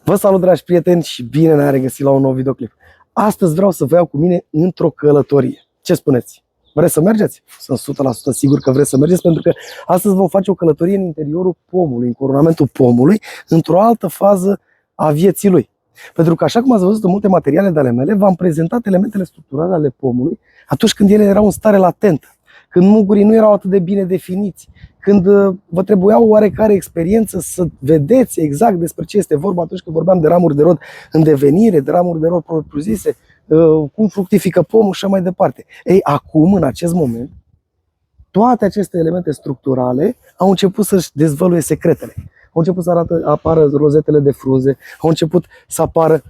Vă salut, dragi prieteni, și bine ne-am regăsit la un nou videoclip. Astăzi vreau să vă iau cu mine într-o călătorie. Ce spuneți? Vreți să mergeți? Sunt 100% sigur că vreți să mergeți, pentru că astăzi vom face o călătorie în interiorul pomului, în coronamentul pomului, într-o altă fază a vieții lui. Pentru că, așa cum ați văzut în multe materiale de ale mele, v-am prezentat elementele structurale ale pomului atunci când ele erau în stare latentă, când mugurii nu erau atât de bine definiți, când vă trebuia o oarecare experiență să vedeți exact despre ce este vorba atunci când vorbeam de ramuri de rod în devenire, de ramuri de rod propriu-zise, cum fructifică pomul și așa mai departe. Ei, acum, în acest moment, toate aceste elemente structurale au început să-și dezvăluie secretele. Au început să apară rozetele de frunze, au început să apară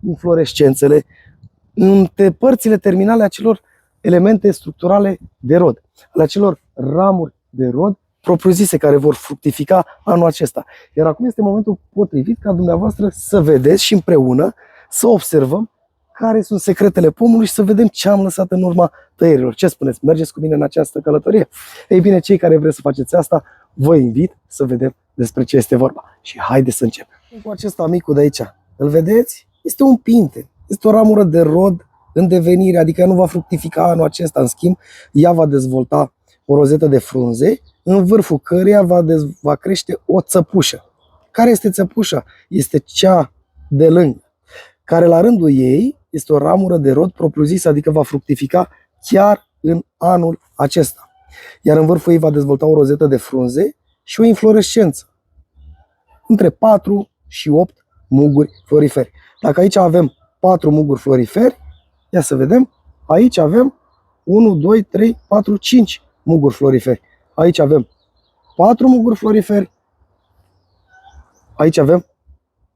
inflorescențele în părțile terminale a celor elemente structurale de rod, ale acelor ramuri de rod propriu-zise care vor fructifica anul acesta. Iar acum este momentul potrivit ca dumneavoastră să vedeți și împreună să observăm care sunt secretele pomului și să vedem ce am lăsat în urma tăierilor. Ce spuneți? Mergeți cu mine în această călătorie? Ei bine, cei care vreți să faceți asta, vă invit să vedem despre ce este vorba. Și haideți să începem. Cu acesta micul de aici, îl vedeți? Este un pinte. Este o ramură de rod în devenire, adică nu va fructifica anul acesta. În schimb, ea va dezvolta o rozetă de frunze, în vârful căreia va crește o țăpușă. Care este țăpușa? Este cea de lângă, care la rândul ei este o ramură de rod propriu-zis, adică va fructifica chiar în anul acesta. Iar în vârful ei va dezvolta o rozetă de frunze și o inflorescență. Între 4 și 8 muguri floriferi. Dacă aici avem 4 muguri floriferi, ia să vedem, aici avem 1, 2, 3, 4, 5 muguri floriferi. Aici avem 4 muguri floriferi, aici avem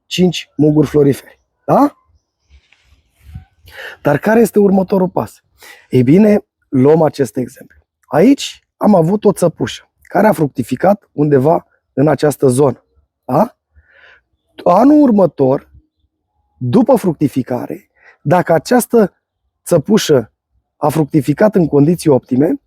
5 muguri floriferi. Da? Dar care este următorul pas? Ei bine, luăm acest exemplu. Aici am avut o țăpușă care a fructificat undeva în această zonă. Da? Anul următor, după fructificare, dacă această țăpușă a fructificat în condiții optime,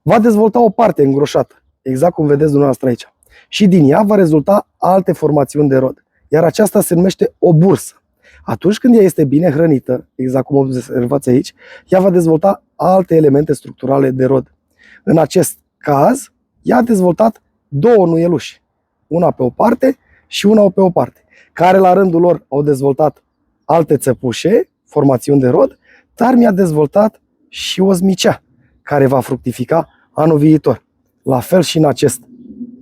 va dezvolta o parte îngroșată, exact cum vedeți dumneavoastră aici. Și din ea va rezulta alte formațiuni de rod. Iar aceasta se numește o bursă. Atunci când ea este bine hrănită, exact cum observați aici, ea va dezvolta alte elemente structurale de rod. În acest caz, ea a dezvoltat două nuieluși, una pe o parte și una pe o parte, care la rândul lor au dezvoltat alte țăpușe, formațiuni de rod, dar mi-a dezvoltat și o zmicea, care va fructifica anul viitor. La fel și în acest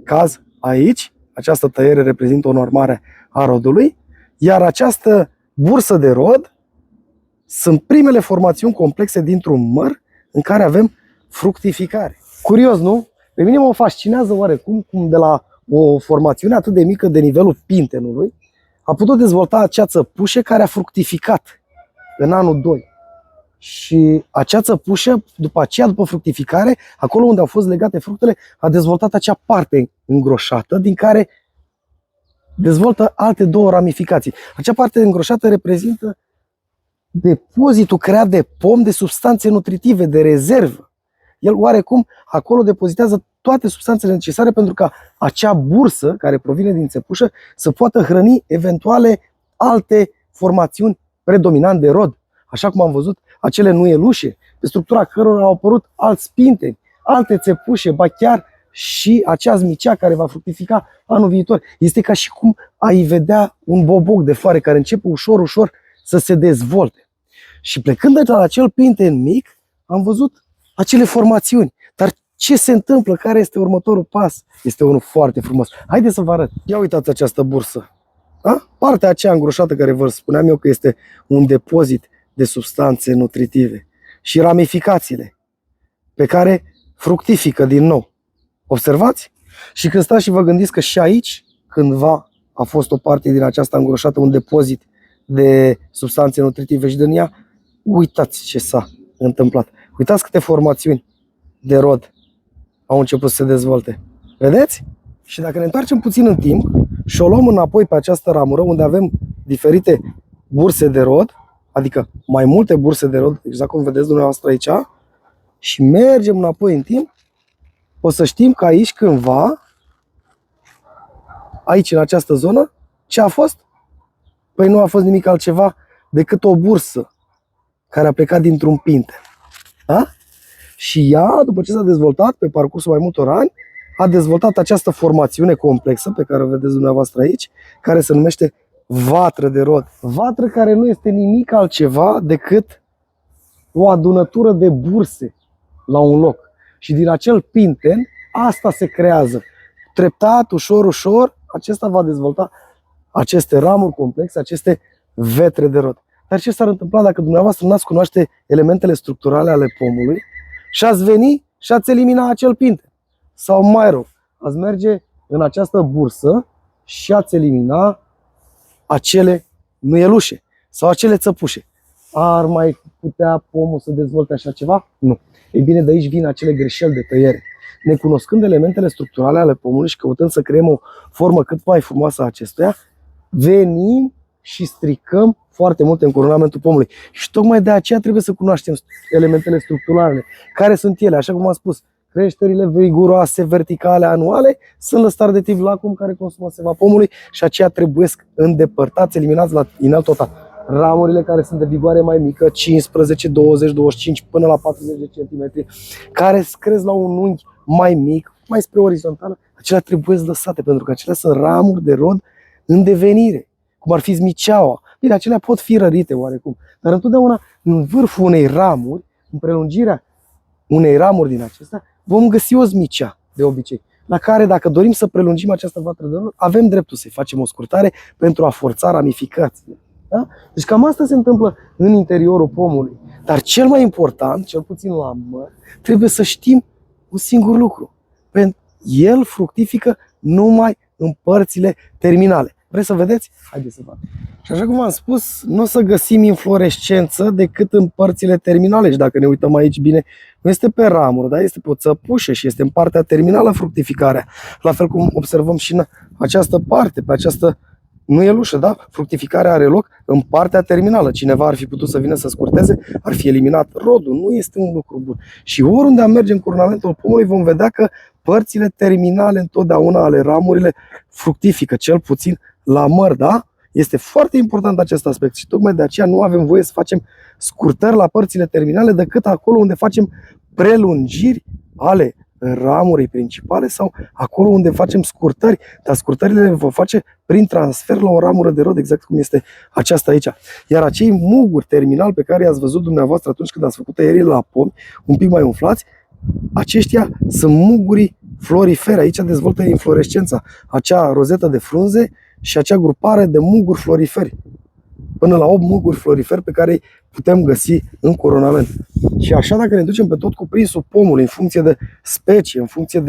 caz aici, această tăiere reprezintă o normare a rodului, iar această bursă de rod sunt primele formațiuni complexe dintr-un măr în care avem fructificare. Curios, nu? Pe mine mă fascinează oarecum cum de la o formațiune atât de mică de nivelul pintenului a putut dezvolta acea țăpușă care a fructificat în anul 2. Și acea țăpușă, după aceea, după fructificare, acolo unde au fost legate fructele, a dezvoltat acea parte îngroșată, din care dezvoltă alte două ramificații. Acea parte îngroșată reprezintă depozitul creat de pom de substanțe nutritive, de rezervă. El oarecum acolo depozitează toate substanțele necesare pentru ca acea bursă, care provine din țăpușă, să poată hrăni eventuale alte formațiuni predominant de rod. Așa cum am văzut, acele nuielușe, pe structura cărora au apărut alți pinteni, alte țepușe, ba chiar și acea zmicea care va fructifica anul viitor. Este ca și cum ai vedea un boboc de floare care începe ușor, ușor să se dezvolte. Și plecând de la acel pinten mic, am văzut acele formațiuni. Dar ce se întâmplă? Care este următorul pas? Este unul foarte frumos. Haideți să vă arăt. Ia uitați această bursă. Da? Partea aceea îngroșată care vă spuneam eu că este un depozit de substanțe nutritive și ramificațiile pe care fructifică din nou. Observați? Și când stați și vă gândiți că și aici cândva a fost o parte din aceasta îngroșată, un depozit de substanțe nutritive și din ea, uitați ce s-a întâmplat. Uitați câte formațiuni de rod au început să se dezvolte. Vedeți? Și dacă ne întoarcem puțin în timp și o luăm înapoi pe această ramură unde avem diferite burse de rod, adică mai multe burse de rod, exact cum vedeți dumneavoastră aici, și mergem înapoi în timp, o să știm că aici cândva, aici în această zonă, ce a fost? Păi nu a fost nimic altceva decât o bursă care a plecat dintr-un pinte. Da? Și ea, după ce s-a dezvoltat pe parcursul mai multor ani, a dezvoltat această formațiune complexă pe care o vedeți dumneavoastră aici, care se numește vatră de rod. Vatră care nu este nimic altceva decât o adunătură de burse la un loc. Și din acel pinten, asta se creează. Treptat, ușor, ușor, acesta va dezvolta aceste ramuri complexe, aceste vetre de rod. Dar ce s-ar întâmpla dacă dumneavoastră n-ați cunoaște elementele structurale ale pomului și ați veni și ați elimina acel pinten? Sau mai rău, ați merge în această bursă și ați elimina acele nuielușe sau acele țăpușe. Ar mai putea pomul să dezvolte așa ceva? Nu. Ei bine, de aici vin acele greșeli de tăiere. Necunoscând elementele structurale ale pomului și căutând să creăm o formă cât mai frumoasă a acestuia, venim și stricăm foarte mult în coronamentul pomului. Și tocmai de aceea trebuie să cunoaștem elementele structurale. Care sunt ele? Așa cum am spus, creșterile viguroase, verticale, anuale, sunt lăstari de tip lacum care consumă seva pomului și aceia trebuie îndepărtați, eliminați la inel total. Ramurile care sunt de vigoare mai mică, 15, 20, 25 până la 40 de cm, care cresc la un unghi mai mic, mai spre orizontală, acelea trebuie lăsate, pentru că acelea sunt ramuri de rod în devenire, cum ar fi zmiceaua. Bine, acelea pot fi rărite oarecum, dar întotdeauna în vârful unei ramuri, în prelungirea unei ramuri din acestea, vom găsi o zmicea, de obicei, la care, dacă dorim să prelungim această vatră de rod, avem dreptul să-i facem o scurtare pentru a forța ramificațiile. Da? Deci cam asta se întâmplă în interiorul pomului. Dar cel mai important, cel puțin la măr, trebuie să știm un singur lucru. El fructifică numai în părțile terminale. Vreți să vedeți? Haideți să vedem. Și așa cum am spus, nu o să găsim inflorescență decât în părțile terminale. Și dacă ne uităm aici bine, nu este pe ramură, dar este pe o țăpușă și este în partea terminală fructificarea. La fel cum observăm și în această parte, pe această nuielușă, da? Fructificarea are loc în partea terminală. Cineva ar fi putut să vină să scurteze, ar fi eliminat rodul. Nu este un lucru bun. Și oriunde am merge în coronamentul pomului vom vedea că părțile terminale întotdeauna ale ramurile fructifică, cel puțin la măr, da? Este foarte important acest aspect și tocmai de aceea nu avem voie să facem scurtări la părțile terminale decât acolo unde facem prelungiri ale ramurii principale sau acolo unde facem scurtări, dar scurtările le vom face prin transfer la o ramură de rod, exact cum este aceasta aici. Iar acei muguri terminal pe care i-ați văzut dumneavoastră atunci când ați făcut tăierile la pomi, un pic mai umflați, aceștia sunt mugurii florifere. Aici dezvoltă inflorescența, acea rozetă de frunze și acea grupare de muguri floriferi. Până la 8 muguri floriferi pe care îi putem găsi în coronament. Și așa, dacă ne ducem pe tot cuprinsul pomului, în funcție de specie, în funcție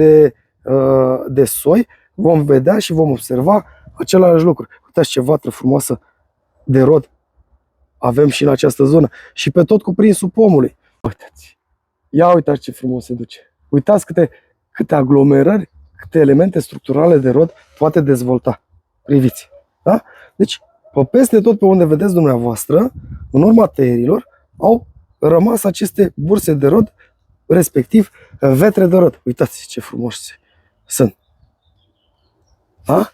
de soi, vom vedea și vom observa același lucru. Uitați ce vatră frumoasă de rod avem și în această zonă. Și pe tot cuprinsul pomului. Uitați! Ia uitați ce frumos se duce. Uitați câte aglomerări, câte elemente structurale de rod poate dezvolta. Priviți! Da? Deci, peste tot pe unde vedeți dumneavoastră, în urma tăierilor, au rămas aceste burse de rod, respectiv vetre de rod. Uitați ce frumoși sunt. Da?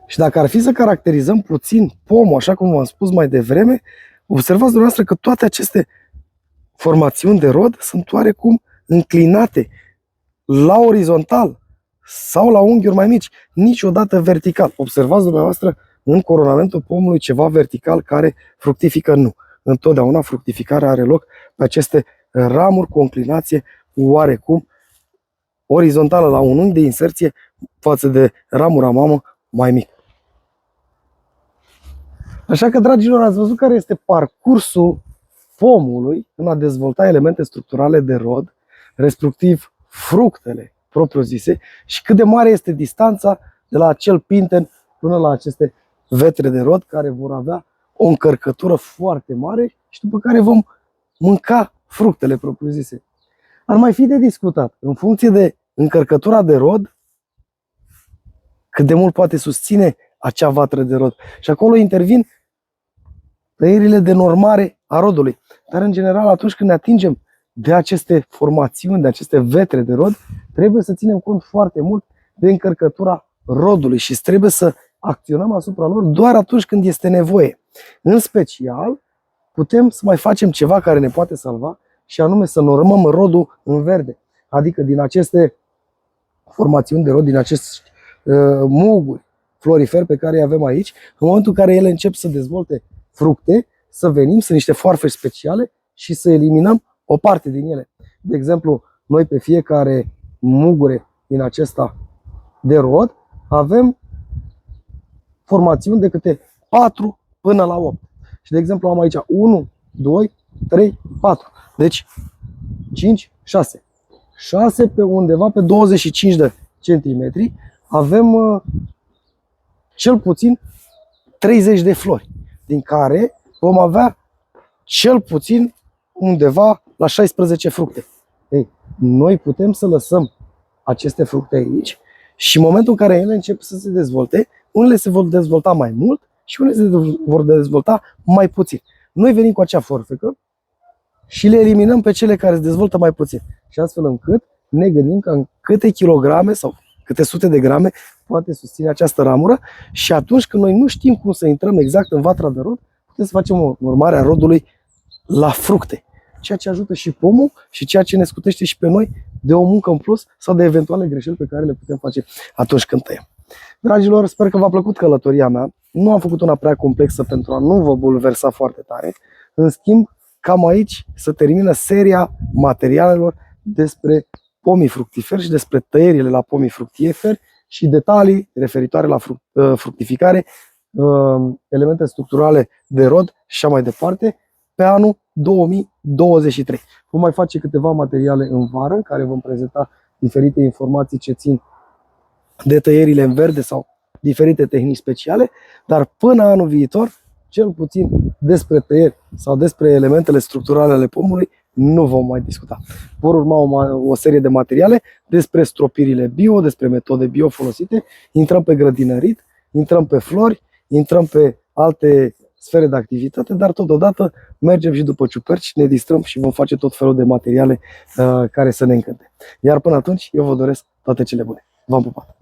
Și dacă ar fi să caracterizăm puțin pomul, așa cum v-am spus mai devreme, observați dumneavoastră că toate aceste formațiuni de rod sunt oarecum înclinate la orizontal sau la unghiuri mai mici, niciodată vertical. Observați dumneavoastră în coronamentul pomului ceva vertical care fructifică? Nu. Întotdeauna fructificarea are loc pe aceste ramuri cu o înclinație oarecum orizontală, la un unghi de inserție față de ramura mamă mai mic. Așa că, dragilor, ați văzut care este parcursul pomului în a dezvolta elemente structurale de rod, respectiv fructele propriu-zise, și cât de mare este distanța de la acel pinten până la aceste vetre de rod, care vor avea o încărcătură foarte mare și după care vom mânca fructele propriu-zise. Ar mai fi de discutat, în funcție de încărcătura de rod, cât de mult poate susține acea vatră de rod. Și acolo intervin tăierile de normare a rodului. Dar, în general, atunci când ne atingem de aceste formațiuni, de aceste vetre de rod, trebuie să ținem cont foarte mult de încărcătura rodului și trebuie să acționăm asupra lor doar atunci când este nevoie. În special, putem să mai facem ceva care ne poate salva și anume să normăm rodul în verde. Adică din aceste formațiuni de rod, din aceste muguri floriferi pe care îi avem aici, în momentul în care ele încep să dezvolte fructe, să venim, sunt niște foarfeci speciale și să eliminăm o parte din ele. De exemplu, noi pe fiecare mugure din acesta de rod avem formațiuni de câte 4 până la 8. Și de exemplu am aici 1, 2, 3, 4. Deci 5, 6. 6 pe undeva pe 25 de centimetri avem cel puțin 30 de flori, din care vom avea cel puțin undeva la 16 fructe. Ei, noi putem să lăsăm aceste fructe aici și în momentul în care ele încep să se dezvolte, unele se vor dezvolta mai mult și unele se vor dezvolta mai puțin. Noi venim cu acea forfecă și le eliminăm pe cele care se dezvoltă mai puțin. Și astfel încât ne gândim că în câte kilograme sau câte sute de grame poate susține această ramură și atunci când noi nu știm cum să intrăm exact în vatra de rod, putem să facem o urmare a rodului la fructe. Ceea ce ajută și pomul și ceea ce ne scutește și pe noi de o muncă în plus sau de eventuale greșeli pe care le putem face atunci când tăiem. Dragilor, sper că v-a plăcut călătoria mea. Nu am făcut una prea complexă pentru a nu vă bulversa foarte tare. În schimb, cam aici se termină seria materialelor despre pomii fructiferi și despre tăierile la pomii fructiferi și detalii referitoare la fructificare, elemente structurale de rod și așa mai departe, pe anul 2023. Vom mai face câteva materiale în vară în care vom prezenta diferite informații ce țin de tăierile în verde sau diferite tehnici speciale, dar până anul viitor, cel puțin despre tăieri sau despre elementele structurale ale pomului, nu vom mai discuta. Vor urma o serie de materiale despre stropirile bio, despre metode bio folosite, intrăm pe grădinărit, intrăm pe flori, intrăm pe alte sfere de activitate, dar totodată mergem și după ciuperci, ne distrăm și vom face tot felul de materiale care să ne încânte. Iar până atunci, eu vă doresc toate cele bune. V-am pupat!